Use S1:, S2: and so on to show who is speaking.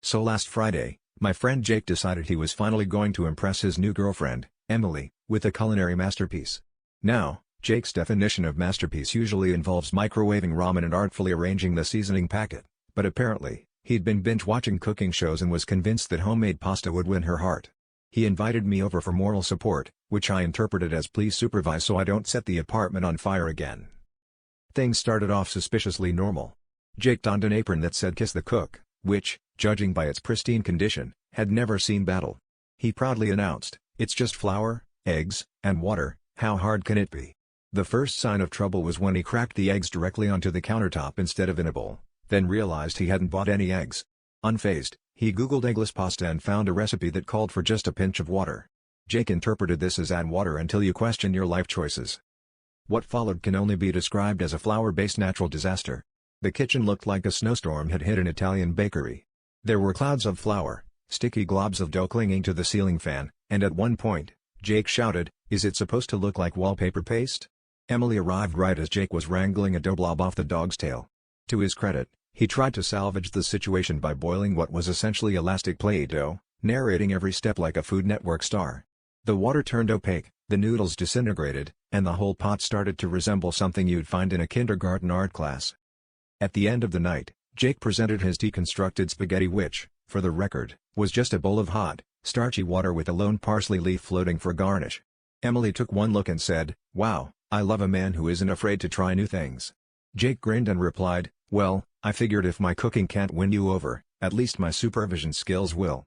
S1: So last Friday, my friend Jake decided he was finally going to impress his new girlfriend, Emily, with a culinary masterpiece. Now, Jake's definition of masterpiece usually involves microwaving ramen and artfully arranging the seasoning packet, but apparently, he'd been binge-watching cooking shows and was convinced that homemade pasta would win her heart. He invited me over for moral support, which I interpreted as please supervise so I don't set the apartment on fire again. Things started off suspiciously normal. Jake donned an apron that said "Kiss the Cook," which, judging by its pristine condition, had never seen battle. He proudly announced, "It's just flour, eggs, and water, how hard can it be?" The first sign of trouble was when he cracked the eggs directly onto the countertop instead of in a bowl, then realized he hadn't bought any eggs. Unfazed, he googled eggless pasta and found a recipe that called for just a pinch of water. Jake interpreted this as add water until you question your life choices. What followed can only be described as a flour-based natural disaster. The kitchen looked like a snowstorm had hit an Italian bakery. There were clouds of flour, sticky globs of dough clinging to the ceiling fan, and at one point, Jake shouted, "Is it supposed to look like wallpaper paste?" Emily arrived right as Jake was wrangling a dough blob off the dog's tail. To his credit, he tried to salvage the situation by boiling what was essentially elastic Play-Doh, narrating every step like a Food Network star. The water turned opaque, the noodles disintegrated, and the whole pot started to resemble something you'd find in a kindergarten art class. At the end of the night, Jake presented his deconstructed spaghetti which, for the record, was just a bowl of hot, starchy water with a lone parsley leaf floating for garnish. Emily took one look and said, "Wow, I love a man who isn't afraid to try new things." Jake grinned and replied, "Well, I figured if my cooking can't win you over, at least my supervision skills will."